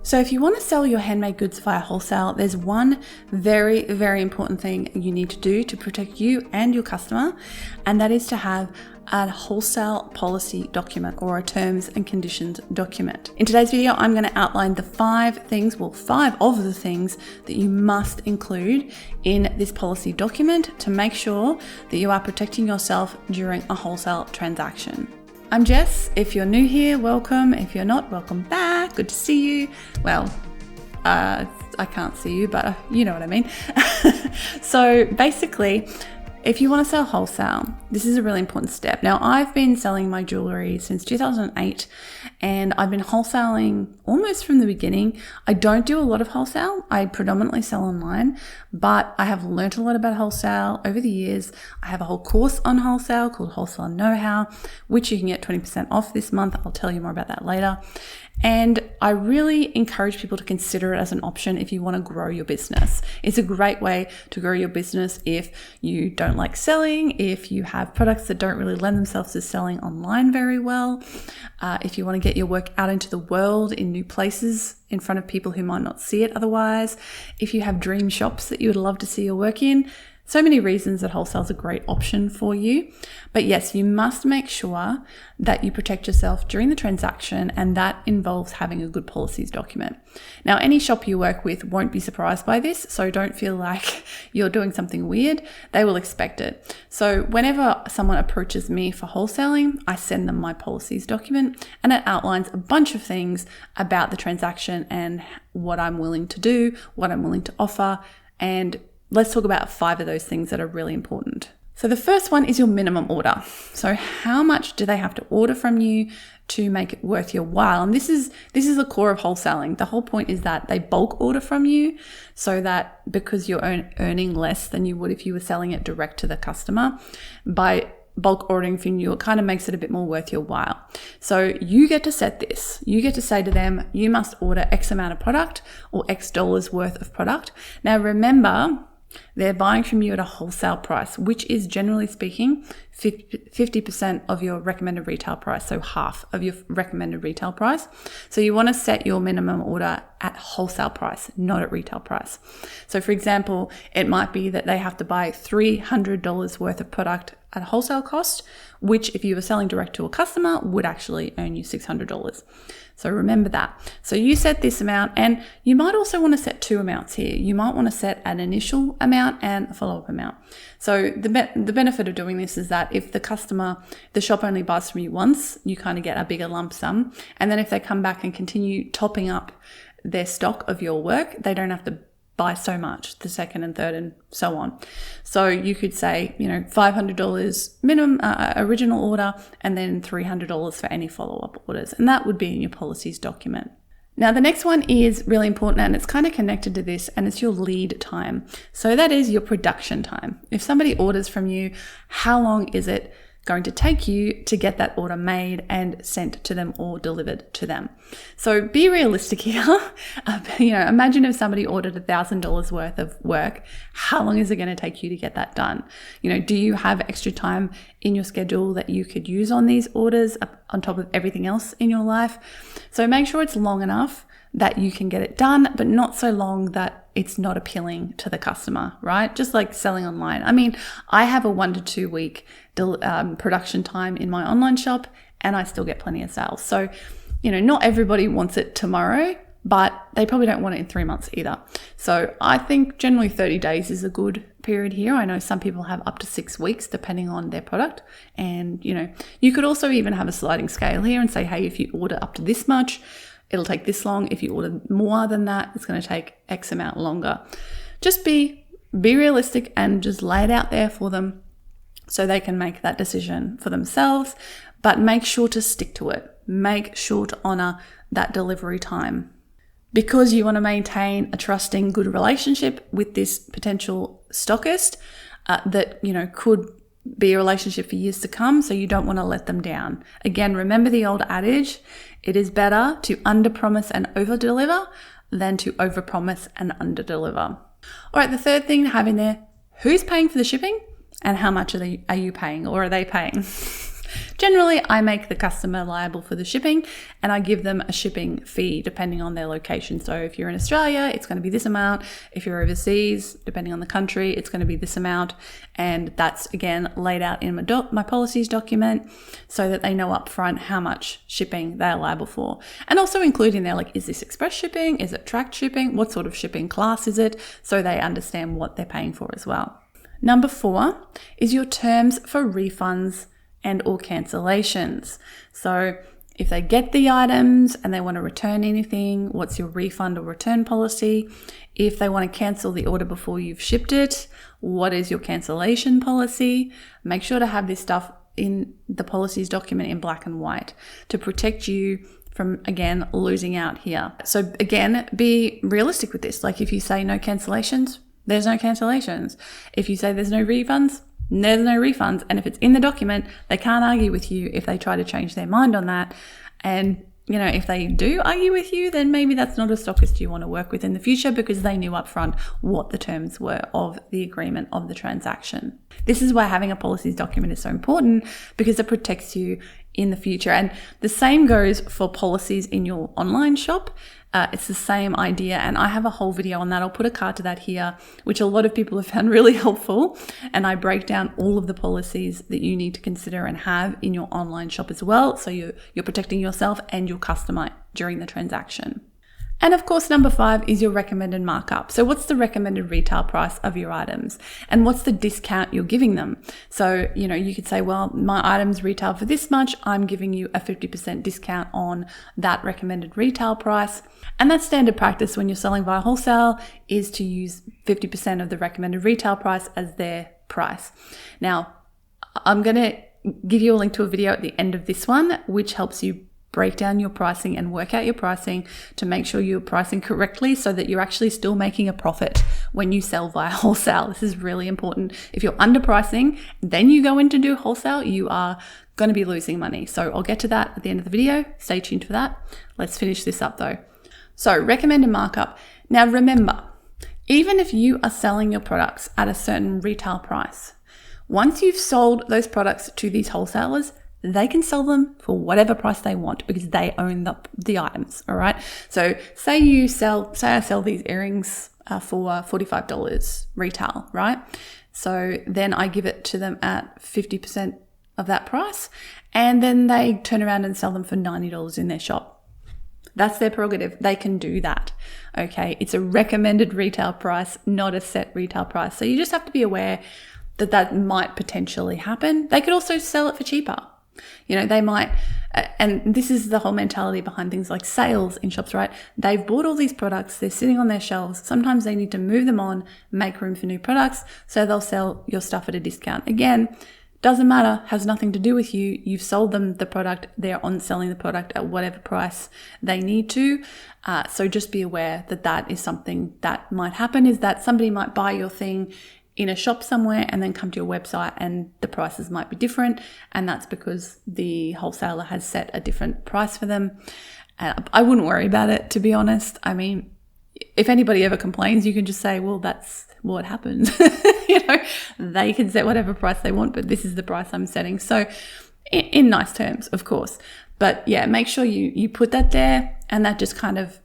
So if you want to sell your handmade goods via wholesale, there's one very, very important thing you need to do to protect you and your customer, and that is to have a wholesale policy document or a terms and conditions document. In today's video, I'm going to outline the five of the things that you must include in this policy document to make sure that you are protecting yourself during a wholesale transaction. I'm Jess. If you're new here, welcome. If you're not, welcome back. Good to see you. Well, I can't see you, but you know what I mean. So basically, if you want to sell wholesale, this is a really important step. Now, I've been selling my jewellery since 2008 and I've been wholesaling almost from the beginning. I don't do a lot of wholesale. I predominantly sell online, but I have learnt a lot about wholesale over the years. I have a whole course on wholesale called Wholesale Know-How, which you can get 20% off this month. I'll tell you more about that later. And I really encourage people to consider it as an option if you want to grow your business. It's a great way to grow your business if you don't like selling, if you have products that don't really lend themselves to selling online very well, if you want to get your work out into the world in new places in front of people who might not see it otherwise, if you have dream shops that you would love to see your work in. So many reasons that wholesale is a great option for you. But yes, you must make sure that you protect yourself during the transaction, and that involves having a good policies document. Now, any shop you work with won't be surprised by this, so don't feel like you're doing something weird. They will expect it. So whenever someone approaches me for wholesaling, I send them my policies document, and it outlines a bunch of things about the transaction and what I'm willing to do, what I'm willing to offer, and let's talk about 5 of those things that are really important. So the first one is your minimum order. So how much do they have to order from you to make it worth your while? And this is the core of wholesaling. The whole point is that they bulk order from you so that because you're earning less than you would if you were selling it direct to the customer, by bulk ordering from you, it kind of makes it a bit more worth your while. So you get to set this. You get to say to them, you must order X amount of product or X dollars worth of product. Now remember, they're buying from you at a wholesale price, which is generally speaking 50% of your recommended retail price, so half of your recommended retail price. So you want to set your minimum order at wholesale price, not at retail price. So for example, it might be that they have to buy $300 worth of product at wholesale cost, which if you were selling direct to a customer would actually earn you $600. So remember that. So you set this amount, and you might also want to set 2 amounts here. You might want to set an initial amount and a follow-up amount. So the benefit of doing this is that if the shop only buys from you once, you kind of get a bigger lump sum. And then if they come back and continue topping up their stock of your work, they don't have to buy so much the second and third and so on. So you could say, $500 minimum original order, and then $300 for any follow-up orders. And that would be in your policies document. Now, the next one is really important, and it's kind of connected to this, and it's your lead time. So that is your production time. If somebody orders from you, how long is it going to take you to get that order made and sent to them or delivered to them? So be realistic here. Imagine if somebody ordered $1,000 worth of work, how long is it going to take you to get that done? Do you have extra time in your schedule that you could use on these orders on top of everything else in your life? So make sure it's long enough that you can get it done, but not so long that it's not appealing to the customer, right? Just like selling online. I mean, I have a 1 to 2 week production time in my online shop, and I still get plenty of sales. So, not everybody wants it tomorrow, but they probably don't want it in 3 months either. So I think generally 30 days is a good period here. I know some people have up to 6 weeks depending on their product. And, you could also even have a sliding scale here and say, hey, if you order up to this much, it'll take this long. If you order more than that, it's going to take X amount longer. Just be realistic and just lay it out there for them so they can make that decision for themselves, but make sure to stick to it. Make sure to honor that delivery time, because you want to maintain a trusting, good relationship with this potential stockist that, could be a relationship for years to come. So you don't want to let them down. Again, remember the old adage, it is better to underpromise and overdeliver than to overpromise and underdeliver. All right, the third thing to have in there, who's paying for the shipping and how much are you paying, or are they paying? Generally, I make the customer liable for the shipping and I give them a shipping fee depending on their location. So if you're in Australia, it's going to be this amount. If you're overseas, depending on the country, it's going to be this amount. And that's again laid out in my policies document so that they know upfront how much shipping they're liable for. And also including there, like, is this express shipping? Is it tracked shipping? What sort of shipping class is it? So they understand what they're paying for as well. Number 4 is your terms for refunds and or cancellations. So if they get the items and they want to return anything, what's your refund or return policy? If they want to cancel the order before you've shipped it, what is your cancellation policy? Make sure to have this stuff in the policies document in black and white to protect you from, again, losing out here. So again, be realistic with this. Like if you say no cancellations, there's no cancellations. If you say there's no refunds, there's no refunds. And if it's in the document, they can't argue with you if they try to change their mind on that. And, you know, if they do argue with you, then maybe that's not a stockist you want to work with in the future because they knew upfront what the terms were of the agreement of the transaction. This is why having a policies document is so important because it protects you in the future. And the same goes for policies in your online shop. It's the same idea, and I have a whole video on that. I'll put a card to that here, which a lot of people have found really helpful, and I break down all of the policies that you need to consider and have in your online shop as well, so you're protecting yourself and your customer during the transaction. And of course, number 5 is your recommended markup. So what's the recommended retail price of your items? And what's the discount you're giving them? So, you know, you could say, well, my items retail for this much. I'm giving you a 50% discount on that recommended retail price. And that's standard practice when you're selling via wholesale is to use 50% of the recommended retail price as their price. Now, I'm going to give you a link to a video at the end of this one, which helps you break down your pricing and work out your pricing to make sure you're pricing correctly so that you're actually still making a profit when you sell via wholesale. This is really important. If you're underpricing, then you go in to do wholesale, you are going to be losing money. So I'll get to that at the end of the video. Stay tuned for that. Let's finish this up though. So recommended markup. Now remember, even if you are selling your products at a certain retail price, once you've sold those products to these wholesalers, they can sell them for whatever price they want because they own the items, all right? So say I sell these earrings for $45 retail, right? So then I give it to them at 50% of that price, and then they turn around and sell them for $90 in their shop. That's their prerogative. They can do that, okay? It's a recommended retail price, not a set retail price. So you just have to be aware that that might potentially happen. They could also sell it for cheaper. You know, they might, and this is the whole mentality behind things like sales in shops, right? They've bought all these products, they're sitting on their shelves. Sometimes they need to move them on, make room for new products, so they'll sell your stuff at a discount. Again, doesn't matter, has nothing to do with you. You've sold them the product, they're on selling the product at whatever price they need to. So just be aware that that is something that might happen, is that somebody might buy your thing in a shop somewhere and then come to your website and the prices might be different, and that's because the wholesaler has set a different price for them. I wouldn't worry about it, to be honest. I mean, if anybody ever complains, you can just say, well, that's what happens. You know, they can set whatever price they want, but this is the price I'm setting. So in nice terms, of course. But yeah, make sure you put that there, and that just kind of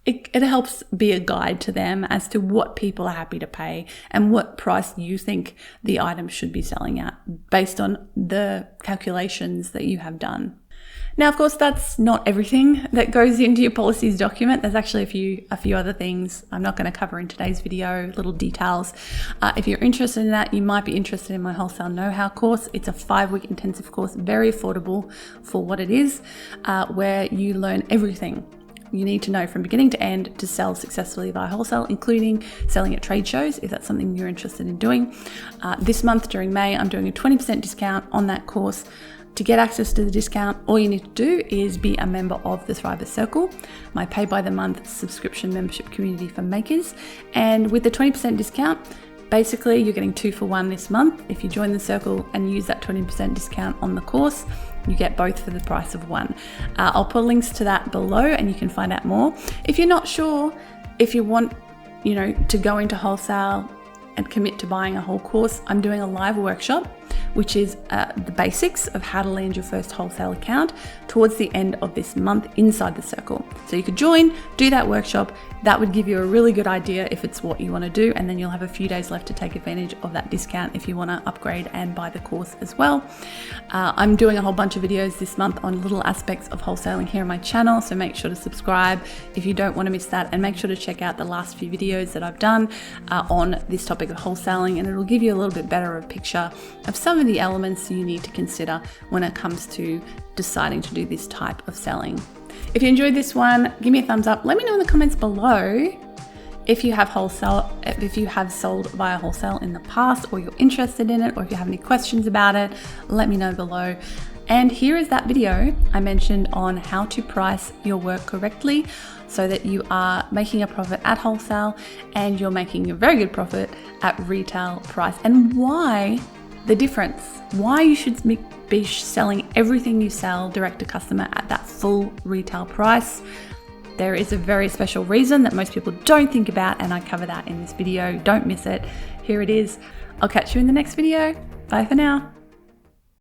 it helps be a guide to them as to what people are happy to pay and what price you think the item should be selling at based on the calculations that you have done. Now, of course, that's not everything that goes into your policies document. There's actually a few other things I'm not going to cover in today's video, little details. If you're interested in that, you might be interested in my Wholesale Know-How course. It's a 5-week intensive course, very affordable for what it is, where you learn everything you need to know from beginning to end to sell successfully via wholesale, including selling at trade shows, if that's something you're interested in doing. This month during May, I'm doing a 20% discount on that course. To get access to the discount, all you need to do is be a member of the Thrivers Circle, my pay by the month subscription membership community for makers. And with the 20% discount, basically you're getting 2 for 1 this month. If you join the circle and use that 20% discount on the course, you get both for the price of 1. I'll put links to that below and you can find out more. If you're not sure, if you want, to go into wholesale and commit to buying a whole course, I'm doing a live workshop which is the basics of how to land your first wholesale account, towards the end of this month inside the circle. So you could join, do that workshop. That would give you a really good idea if it's what you want to do, and then you'll have a few days left to take advantage of that discount if you want to upgrade and buy the course as well. I'm doing a whole bunch of videos this month on little aspects of wholesaling here on my channel, so make sure to subscribe if you don't want to miss that, and make sure to check out the last few videos that I've done on this topic of wholesaling, and it'll give you a little bit better of a picture of some of the elements you need to consider when it comes to deciding to do this type of selling. If you enjoyed this one, give me a thumbs up. Let me know in the comments below if you have sold via wholesale in the past, or you're interested in it, or if you have any questions about it, let me know below. And here is that video I mentioned on how to price your work correctly so that you are making a profit at wholesale and you're making a very good profit at retail price, and why the difference, why you should be selling everything you sell direct to customer at that full retail price. There is a very special reason that most people don't think about, and I cover that in this video. Don't miss it. Here it is. I'll catch you in the next video. Bye for now.